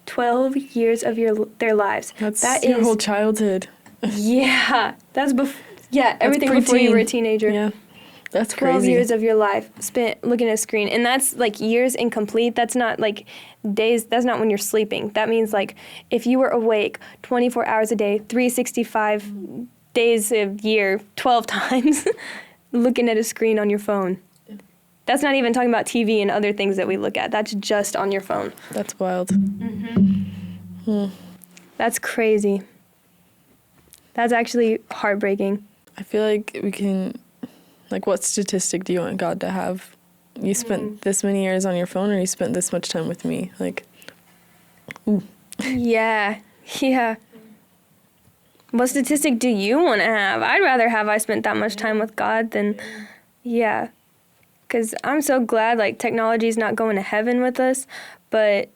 12 years of their lives. That your whole childhood. Yeah. That's everything before you were a teenager. Yeah. That's 12 crazy. years of your life spent looking at a screen. And that's like years incomplete. That's not like days. That's not when you're sleeping. That means like if you were awake 24 hours a day, 365 days a year, 12 times, looking at a screen on your phone. That's not even talking about TV and other things that we look at. That's just on your phone. That's wild. Mm-hmm. That's crazy. That's actually heartbreaking. I feel like we can... Like, what statistic do you want God to have? You spent this many years on your phone, or you spent this much time with me? Like, ooh. Yeah. What statistic do you want to have? I'd rather have I spent that much time with God than, because I'm so glad, like, technology's not going to heaven with us, but...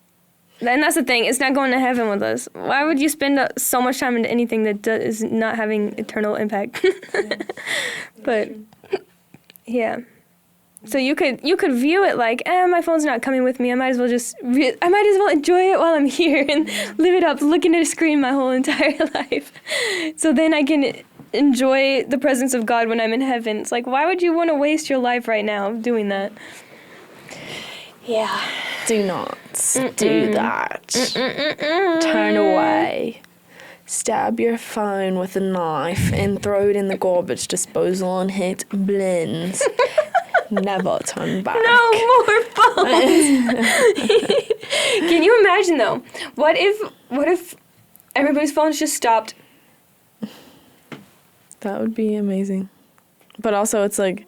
And that's the thing, it's not going to heaven with us. Why would you spend so much time into anything that is not having eternal impact? But... Yeah. So you could view it like, my phone's not coming with me. I might as well enjoy it while I'm here and live it up, looking at a screen my whole entire life. So then I can enjoy the presence of God when I'm in heaven. It's like, why would you want to waste your life right now doing that? Yeah. Do not do that. Turn away. Stab your phone with a knife and throw it in the garbage disposal and hit blends. Never turn back. No more phones. Can you imagine though? What if everybody's phones just stopped? That would be amazing. But also it's like,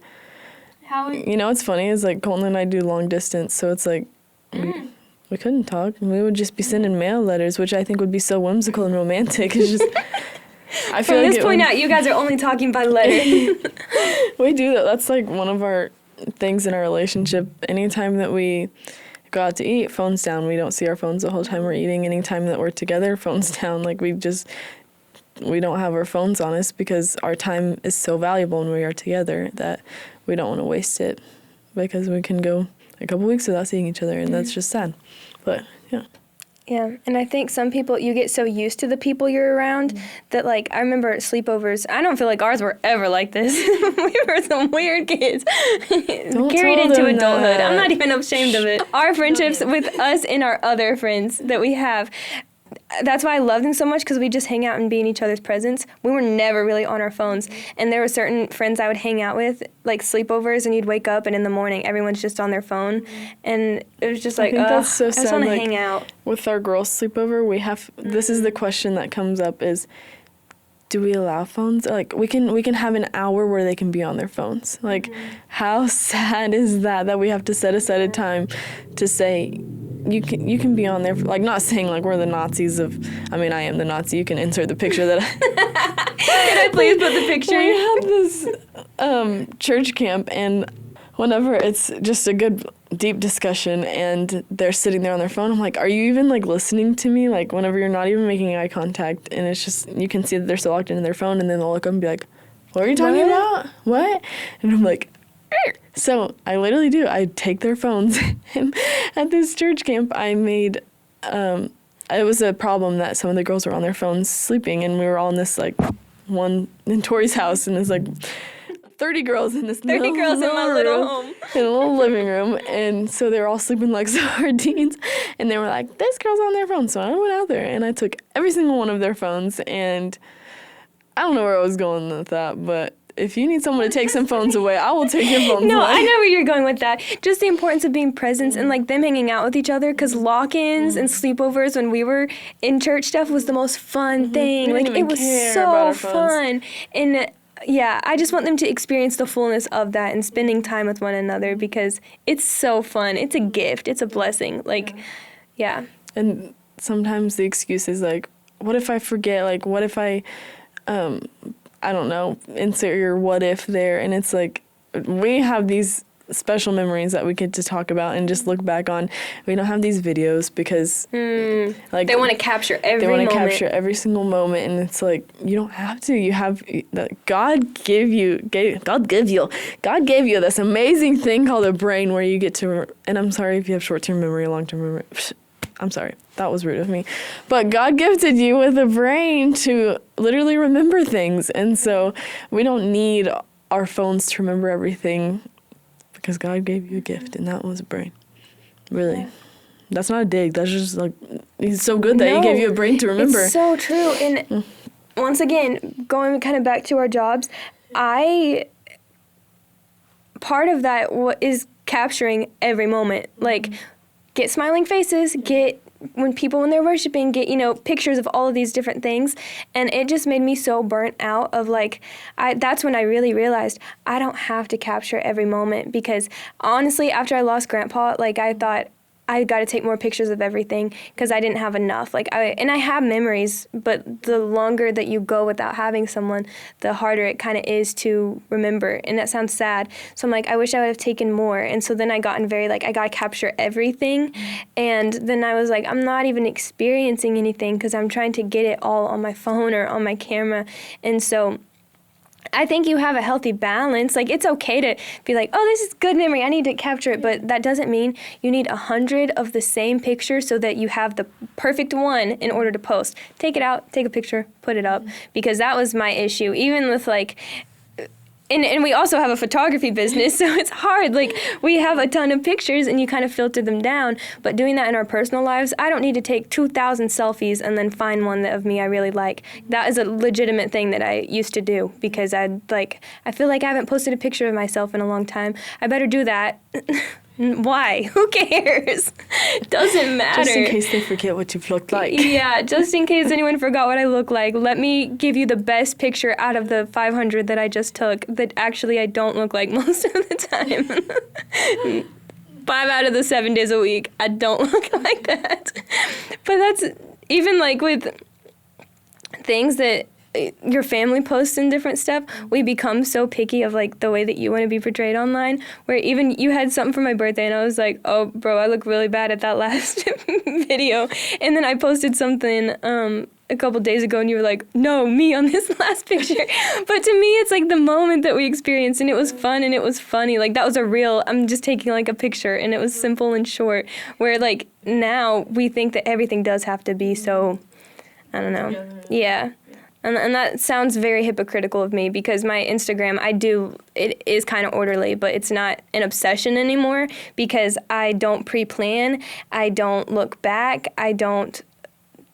what's funny is like Colton and I do long distance, so it's like we couldn't talk. We would just be sending mail letters, which I think would be so whimsical and romantic. It's just, I feel From this point out, you guys are only talking by letter. We do that. That's like one of our things in our relationship. Anytime that we go out to eat, phones down. We don't see our phones the whole time we're eating. Anytime that we're together, phones down. Like we don't have our phones on us because our time is so valuable when we are together that we don't want to waste it, because we can go a couple weeks without seeing each other, and that's just sad. But, yeah. Yeah, and I think some people, you get so used to the people you're around that, like, I remember at sleepovers, I don't feel like ours were ever like this. We were some weird kids carried into adulthood. I'm not even ashamed of it. Our friendships with us and our other friends that we have, that's why I love them so much, because we just hang out and be in each other's presence. We were never really on our phones. And there were certain friends I would hang out with, like sleepovers, and you'd wake up and in the morning everyone's just on their phone. And it was just like, that's so I just want to like, hang out. With our girls' sleepover, this is the question that comes up is, do we allow phones? Like, we can have an hour where they can be on their phones. Like, how sad is that we have to set aside a time to say, you can be on there, like, not saying like we're the Nazis of, I mean, I am the Nazi. You can insert the picture that Can I please put the picture? We had this church camp, and whenever it's just a good deep discussion and they're sitting there on their phone, I'm like, are you even like listening to me? Like, whenever you're not even making eye contact, and it's just, you can see that they're so locked into their phone, and then they'll look up and be like, what are you talking about? What? And I'm like, "Er." So I literally do. I take their phones. And at this church camp, I made, it was a problem that some of the girls were on their phones sleeping, and we were all in this like one in Tori's house, and there's like 30 girls in this 30 girls in my little home. In a little living room. And so they were all sleeping like sardines, and they were like, this girl's on their phone. So I went out there and I took every single one of their phones, and I don't know where I was going with that, but if you need someone to take some phones away, I will take your phones away. No, I know where you're going with that. Just the importance of being present and like them hanging out with each other, because lock-ins and sleepovers when we were in church stuff was the most fun thing. We Like, didn't it even was care so about our phones. fun. And yeah, I just want them to experience the fullness of that and spending time with one another, because it's so fun. It's a gift. It's a blessing. Like, yeah. And sometimes the excuse is like, what if I forget? Like, what if I don't know, insert your what if there. And it's like, we have these special memories that we get to talk about and just look back on. We don't have these videos because like They want to capture every they want moment. to capture every single moment, and it's like, you don't have to. You have God gave you this amazing thing called a brain where you get to, and I'm sorry if you have short-term memory, long-term memory. I'm sorry, that was rude of me. But God gifted you with a brain to literally remember things. And so we don't need our phones to remember everything, because God gave you a gift, and that was a brain. Really. Yeah. That's not a dig. That's just like, He's so good that He gave you a brain to remember. It's so true. And once again, going kind of back to our jobs, part of that is capturing every moment. Like, get smiling faces, when they're worshiping, get, pictures of all of these different things. And it just made me so burnt out of like, that's when I really realized I don't have to capture every moment, because honestly, after I lost Grandpa, like, I thought I got to take more pictures of everything because I didn't have enough. Like, I have memories, but the longer that you go without having someone, the harder it kind of is to remember. And that sounds sad. So I'm like, I wish I would have taken more. And so then I gotten very like, I got to capture everything. And then I was like, I'm not even experiencing anything because I'm trying to get it all on my phone or on my camera. And so I think you have a healthy balance. Like, it's okay to be like, oh, this is good memory, I need to capture it. But that doesn't mean you need 100 of the same picture so that you have the perfect one in order to post. Take it out, take a picture, put it up. Because that was my issue. Even with like, and we also have a photography business, so it's hard. Like, we have a ton of pictures and you kind of filter them down. But doing that in our personal lives, I don't need to take 2,000 selfies and then find one of me I really like. That is a legitimate thing that I used to do, because I feel like I haven't posted a picture of myself in a long time. I better do that. Why? Who cares? Doesn't matter. Just in case they forget what you've looked like. Yeah, just in case anyone forgot what I look like. Let me give you the best picture out of the 500 that I just took that actually I don't look like most of the time. 5 out of the 7 days a week, I don't look like that. But that's even like with things that your family posts and different stuff, we become so picky of like the way that you want to be portrayed online, where even you had something for my birthday and I was like, oh bro, I look really bad at that last video. And then I posted something a couple days ago and you were like, no, me on this last picture. But to me, it's like the moment that we experienced, and it was fun and it was funny. Like, that was I'm just taking like a picture, and it was simple and short, where like now we think that everything does have to be so, I don't know. Yeah. And that sounds very hypocritical of me, because my Instagram, it is kind of orderly, but it's not an obsession anymore, because I don't pre-plan, I don't look back, I don't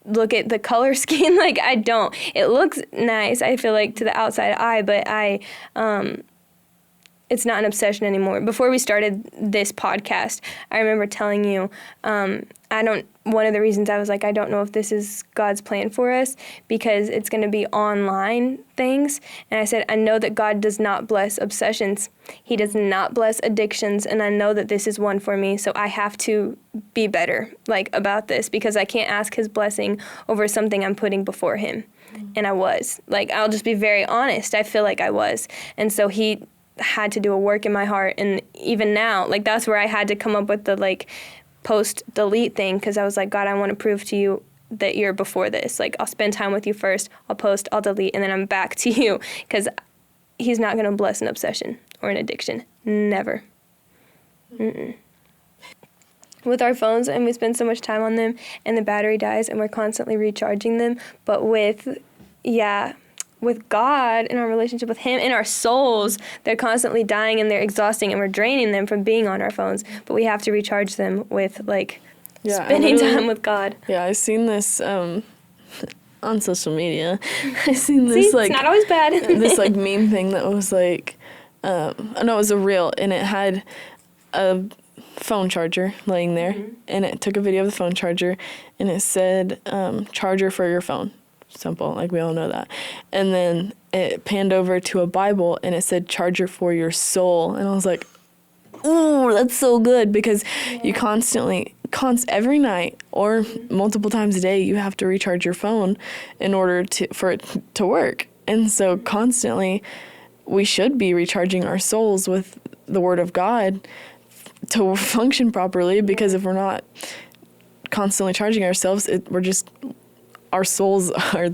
look at the color scheme, like, I don't. It looks nice, I feel like, to the outside eye, but it's not an obsession anymore. Before we started this podcast, I remember telling you, one of the reasons I was like, I don't know if this is God's plan for us because it's going to be online things. And I said, I know that God does not bless obsessions. He does not bless addictions. And I know that this is one for me. So I have to be better about this because I can't ask his blessing over something I'm putting before him. And I was. I'll just be very honest. I feel like I was. And so he had to do a work in my heart. And even now, that's where I had to come up with the post delete thing because I was like, God, I want to prove to you that you're before this. I'll spend time with you first, I'll post, I'll delete, and then I'm back to you because he's not going to bless an obsession or an addiction. Never. Mm-mm. With our phones, and we spend so much time on them, and the battery dies, and we're constantly recharging them. But with God and our relationship with him and our souls, they're constantly dying and they're exhausting, and we're draining them from being on our phones. But we have to recharge them with spending time with God. Yeah, I've seen this on social media. I've seen this it's not always bad. this meme thing that was it was a reel, and it had a phone charger laying there, and it took a video of the phone charger, and it said charger for your phone. Simple, we all know that. And then it panned over to a Bible, and it said charger for your soul, and I was like, ooh, that's so good, because you constantly every night or multiple times a day you have to recharge your phone in order for it to work. And so constantly we should be recharging our souls with the Word of God to function properly, because if we're not constantly charging ourselves, our souls are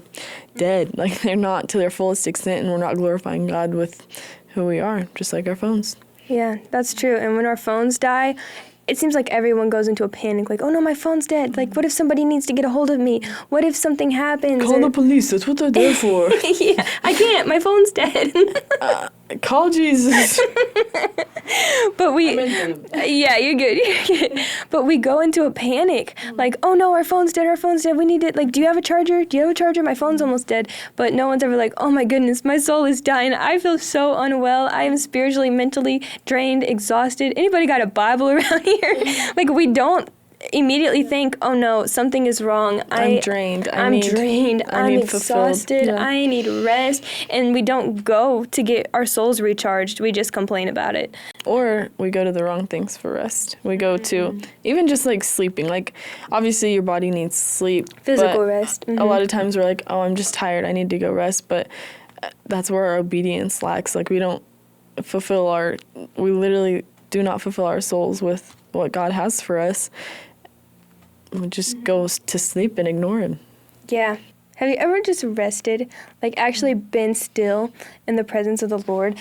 dead. They're not to their fullest extent, and we're not glorifying God with who we are, just like our phones. Yeah, that's true. And when our phones die, it seems like everyone goes into a panic, oh no, my phone's dead. What if somebody needs to get a hold of me? What if something happens? Call the police, that's what they're there for. Yeah, I can't, my phone's dead. Call Jesus. But yeah, you're good. But we go into a panic, oh no, our phone's dead, we need it. Do you have a charger? My phone's almost dead. But no one's ever oh my goodness, my soul is dying. I feel so unwell. I am spiritually, mentally drained, exhausted. Anybody got a Bible around here? We don't immediately think, oh no, something is wrong. I'm drained. I'm exhausted. Yeah. I need rest. And we don't go to get our souls recharged. We just complain about it. Or we go to the wrong things for rest. We go to even just sleeping. Obviously your body needs sleep. Physical rest. A lot of times we're oh, I'm just tired, I need to go rest. But that's where our obedience lacks. We don't we literally do not fulfill our souls with what God has for us. We just go to sleep and ignore him. Yeah. Have you ever just rested, actually been still in the presence of the Lord,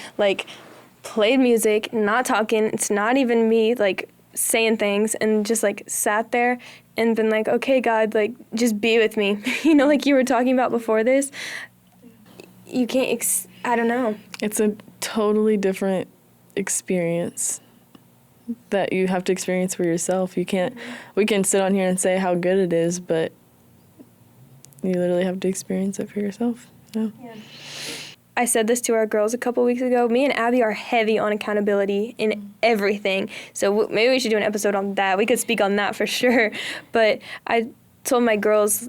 played music, not talking, it's not even me, saying things, and just, sat there and been okay, God, just be with me. You were talking about before this. You can't, I don't know. It's a totally different experience that you have to experience for yourself. We can sit on here and say how good it is, but you literally have to experience it for yourself. Yeah. I said this to our girls a couple weeks ago. Me and Abby are heavy on accountability in everything. So maybe we should do an episode on that. We could speak on that for sure. But I told my girls,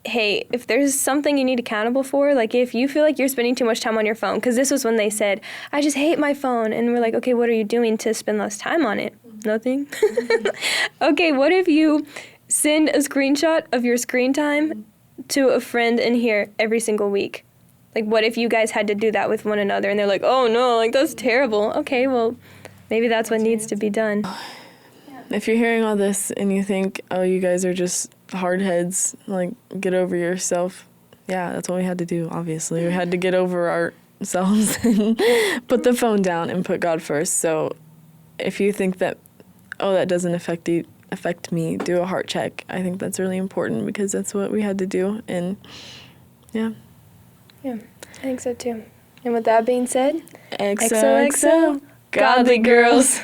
hey, if there's something you need accountable for, if you feel like you're spending too much time on your phone, because this was when they said, I just hate my phone. And we're okay, what are you doing to spend less time on it? Nothing. Okay, what if you send a screenshot of your screen time to a friend in here every single week? What if you guys had to do that with one another? And they're oh no, that's terrible. Okay, well, maybe that's what needs to be done. If you're hearing all this and you think, oh, you guys are just hard heads, get over yourself. Yeah, that's what we had to do, obviously. We had to get over ourselves and put the phone down and put God first. So if you think that, oh, that doesn't affect me, do a heart check. I think that's really important, because that's what we had to do. And yeah. Yeah, I think so too. And with that being said, XOXO, godly girls.